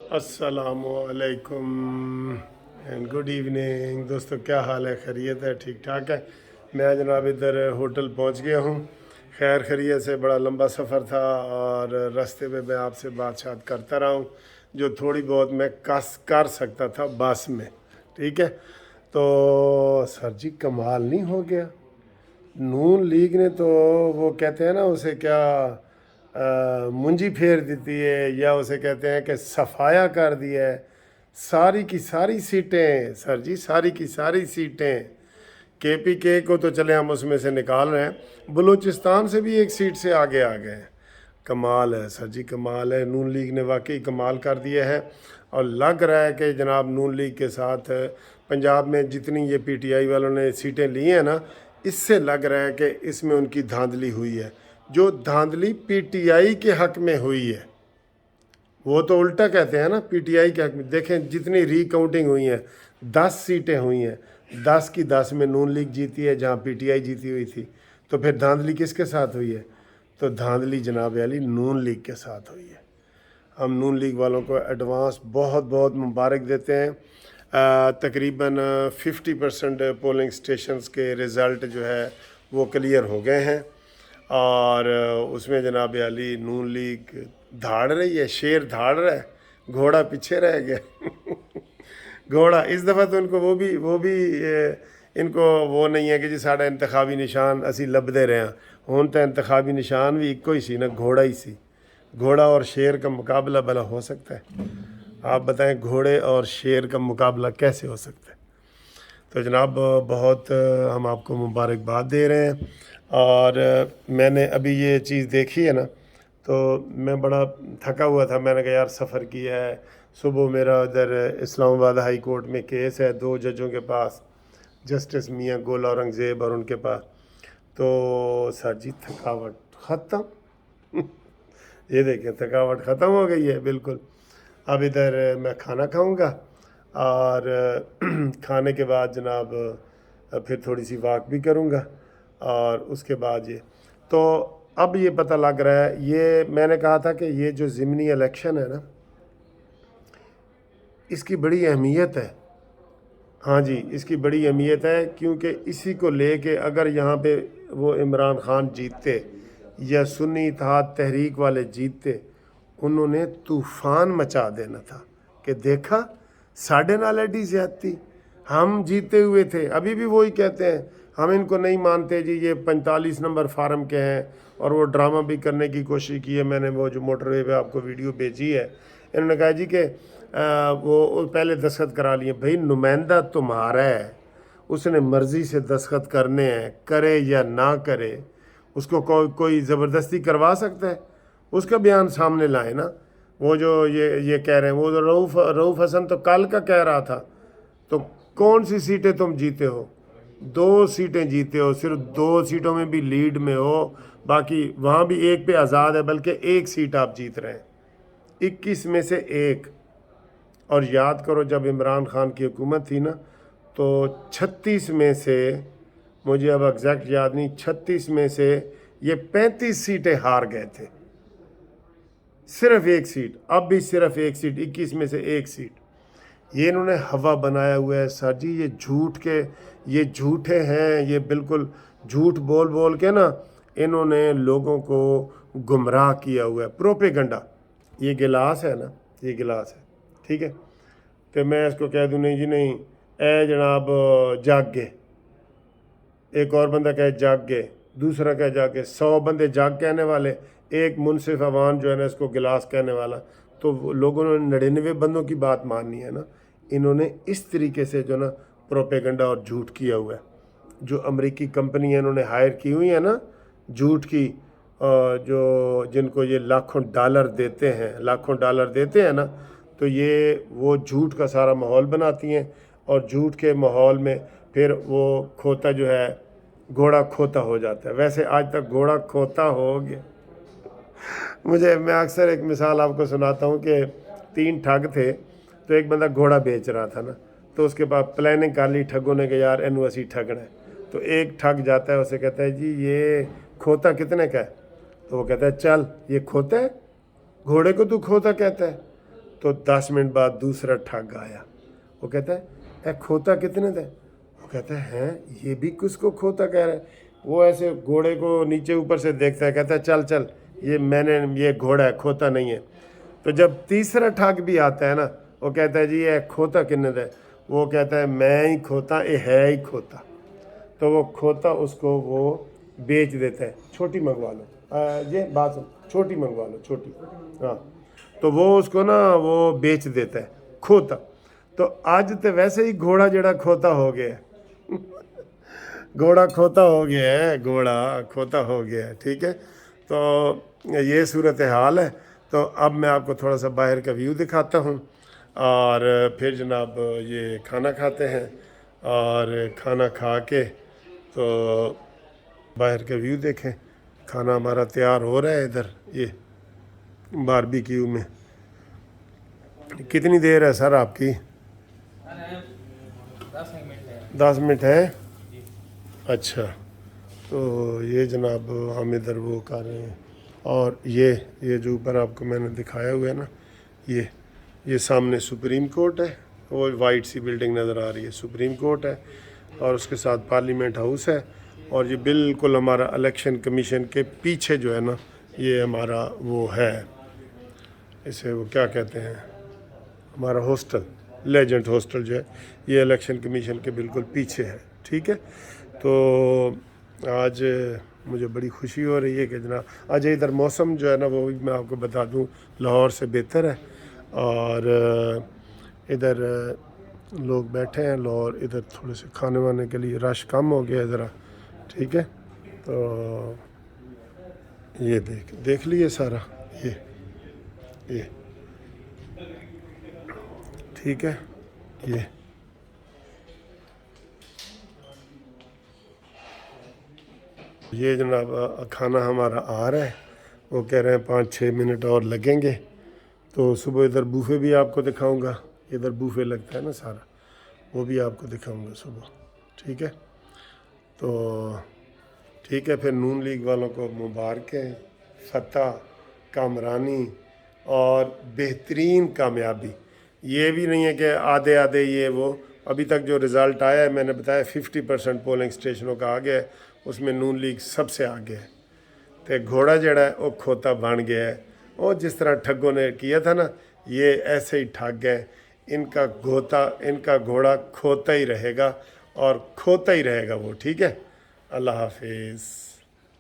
अस्सलामुअलैकुम and good evening दोस्तों, क्या हाल है? खैरियत है? ठीक ठाक है। मैं जनाब इधर होटल पहुंच गया हूं। खैर खैरियत से। बड़ा लंबा सफ़र था और रास्ते में मैं आपसे बात करता रहा हूं जो थोड़ी बहुत मैं कर सकता था बस में। ठीक है, तो सर जी कमाल नहीं हो गया? नून लीग ने तो वो कहते हैं ना उसे क्या मुंजी फेर देती है, या उसे कहते हैं कि सफाया कर दिया है। सारी की सारी सीटें सर जी, सारी की सारी सीटें केपीके को तो चले हम उसमें से निकाल रहे हैं, बलूचिस्तान से भी एक सीट से आगे आ गए हैं। कमाल है सर जी, कमाल है। नून लीग ने वाकई कमाल कर दिया है। और लग रहा है कि जनाब नून लीग के साथ पंजाब में जितनी ये पीटीआई वालों ने सीटें ली हैं ना, इससे लग रहा है कि इसमें उनकी धांधली हुई है। जो धांधली पीटीआई के हक में हुई है वो तो उल्टा कहते हैं ना, पीटीआई के हक में। देखें जितनी रिकाउंटिंग हुई है, 10 सीटें हुई हैं, 10 की 10 में नून लीग जीती है जहाँ पीटीआई जीती हुई थी। तो फिर धांधली किसके साथ हुई है? तो धांधली जनाब अली नून लीग के साथ हुई है। हम नून लीग वालों को एडवांस बहुत बहुत मुबारक देते हैं। तकरीबन 50% पोलिंग स्टेशंस के रिज़ल्ट जो है वो क्लियर हो गए हैं और उसमें जनाब अली नून लीग धाड़ रही है, शेर धाड़ रहा है, घोड़ा पीछे रह गया। घोड़ा इस दफ़ा तो इनको वो भी इनको वो नहीं है कि जी साढ़ा इंतखाबी निशान असी लभदे रहे हैं। हुण तो इंतखाबी निशान भी इको ही सी ना, घोड़ा ही सी। घोड़ा और शेर का मुकाबला भला हो सकता है? आप बताएं, घोड़े और शेर का मुकाबला कैसे हो सकता है? तो जनाब बहुत हम आपको मुबारकबाद दे रहे हैं। और मैंने अभी ये चीज़ देखी है ना, तो मैं बड़ा थका हुआ था। मैंने कहा यार सफ़र किया है, सुबह मेरा इधर इस्लामाबाद हाई कोर्ट में केस है 2 जजों के पास, जस्टिस मियाँ गोल औरंगज़ेब और उनके पास। तो सर जी थकावट ख़त्म। ये देखें, थकावट ख़त्म हो गई है बिल्कुल। अब इधर मैं खाना खाऊंगा और खाने के बाद जनाब फिर थोड़ी सी वॉक भी करूंगा और उसके बाद ये तो अब ये पता लग रहा है। ये मैंने कहा था कि ये जो ज़िमनी इलेक्शन है ना, इसकी बड़ी अहमियत है। हाँ जी, इसकी बड़ी अहमियत है क्योंकि इसी को लेके अगर यहाँ पे वो इमरान खान जीतते या सुन्नी इत्तेहाद तहरीक वाले जीतते, उन्होंने तूफ़ान मचा देना था कि देखा साढ़े नाल एडी ज़्यादती, हम जीते हुए थे। अभी भी वही कहते हैं, हम इनको नहीं मानते जी, ये 45 नंबर फार्म के हैं। और वो ड्रामा भी करने की कोशिश की है। मैंने वो जो मोटरवे पे आपको वीडियो भेजी है, इन्होंने कहा जी कि वो पहले दस्तखत करा लिए। भाई नुमाइंदा तुम्हारा है, उसने मर्ज़ी से दस्तखत करने हैं, करे या ना करे, उसको कोई ज़बरदस्ती करवा सकता है? उसका बयान सामने लाए ना। वो जो ये कह रहे हैं, वो जो रऊफ़ हसन तो कल का कह रहा था। तो कौन सी सीटें तुम जीते हो? 2 सीटें जीते हो, सिर्फ 2 सीटों में भी लीड में हो, बाकी वहाँ भी एक पे आज़ाद है, बल्कि 1 सीट आप जीत रहे हैं, 21 में से 1। और याद करो जब इमरान खान की हुकूमत थी ना, तो 36 में से, मुझे अब एग्जैक्ट याद नहीं, 36 में से ये 35 सीटें हार गए थे। सिर्फ 1 सीट, अब भी सिर्फ 1 सीट, 21 में से 1 सीट। ये इन्होंने हवा बनाया हुआ है सर जी। ये झूठे हैं, ये बिल्कुल झूठ बोल बोल के ना इन्होंने लोगों को गुमराह किया हुआ है। प्रोपेगंडा। ये गिलास है ना, ये गिलास है, ठीक है, तो मैं इसको कह दूँ नहीं जी नहीं, ए जनाब जाग गए, एक और बंदा कहे जाग गए, दूसरा कहे जाग गए, 100 बंदे जाग कहने वाले, एक मुनसिफ अवान जो है ना इसको गिलास कहने वाला। तो लोगों ने 99 बंदों की बात माननी है ना। इन्होंने इस तरीके से जो ना प्रोपेगंडा और झूठ किया हुआ है। जो अमेरिकी कंपनी है इन्होंने हायर की हुई है ना, झूठ की, जो जिनको ये लाखों डॉलर देते हैं ना, तो ये वो झूठ का सारा माहौल बनाती हैं। और झूठ के माहौल में फिर वो खोता जो है, घोड़ा खोता हो जाता है। वैसे आज तक घोड़ा खोता हो गया। मैं अक्सर एक मिसाल आपको सुनाता हूँ कि 3 ठग थे, तो एक बंदा घोड़ा बेच रहा था ना, तो उसके बाद प्लानिंग कर ली ठगों ने कि यार इनू असी ठगना है। तो एक ठग जाता है, उसे कहता है जी ये खोता कितने का है? तो वो कहता है चल ये खोता है, घोड़े को तू खोता कहता है? تو 10 मिनट बाद दूसरा ठग आया। वो कहता है ए खोता कितने थे? वो कहता है हैं ये भी किसको खोता कह रहा है? वो ऐसे घोड़े को नीचे ऊपर से देखता है, कहता है चल चल ये घोड़ा है, खोता नहीं है। तो जब तीसरा ठग भी आता है ना, वो कहता है जी ये खोता कितने थे? वो कहता है मैं ही खोता, ये है ही खोता। तो वो खोता उसको वो बेच देता है, छोटी मंगवा लो, ये बात सुन, छोटी मंगवा लो, छोटी, हाँ। तो वो उसको ना वो बेच देता है, खोता। तो आज तो वैसे ही घोड़ा जड़ा खोता हो गया है घोड़ा खोता हो गया है, घोड़ा खोता हो गया है, ठीक है। तो ये सूरत हाल है। तो अब मैं आपको थोड़ा सा बाहर का व्यू दिखाता हूँ और फिर जनाब ये खाना खाते हैं, और खाना खा के तो बाहर का व्यू देखें। खाना हमारा तैयार हो रहा है इधर ये बारबेक्यू में। कितनी देर है सर आपकी? 10 मिनट है। अच्छा, तो ये जनाब हम इधर वो कर रहे हैं। और ये जो ऊपर आपको मैंने दिखाया हुआ है ना, ये सामने सुप्रीम कोर्ट है, वो वाइट सी बिल्डिंग नज़र आ रही है, सुप्रीम कोर्ट है, और उसके साथ पार्लियामेंट हाउस है। और ये बिल्कुल हमारा इलेक्शन कमीशन के पीछे जो है ना, ये हमारा वो है, इसे वो क्या कहते हैं, हमारा हॉस्टल, लेजेंड हॉस्टल जो है, ये इलेक्शन कमीशन के बिल्कुल पीछे है, ठीक है। तो आज मुझे बड़ी खुशी हो रही है कि जनाब आज इधर मौसम जो है ना, वो भी मैं आपको बता दूं लाहौर से बेहतर है। और इधर लोग बैठे हैं लाहौर, इधर थोड़े से खाने वाने के लिए रश कम हो गया है ज़रा, ठीक है। तो ये देख लिए सारा ये ठीक है। ये जनाब खाना हमारा आ रहा है, वो कह रहे हैं 5-6 मिनट और लगेंगे। तो सुबह इधर बूफे भी आपको दिखाऊंगा, इधर बूफे लगता है ना सारा, वो भी आपको दिखाऊंगा सुबह, ठीक है। तो ठीक है, फिर नून लीग वालों को मुबारकें, फतह, कामरानी और बेहतरीन कामयाबी। ये भी नहीं है कि आधे आधे ये वो, अभी तक जो रिज़ल्ट आया है मैंने बताया 50% पोलिंग स्टेशनों का आ गया है, उसमें नून लीग सबसे आगे है। तो घोड़ा जड़ा है वो खोता बन गया है। और जिस तरह ठगों ने किया था ना, ये ऐसे ही ठग है। इनका घोड़ा खोता ही रहेगा और खोता ही रहेगा वो, ठीक है। अल्लाह हाफिज़।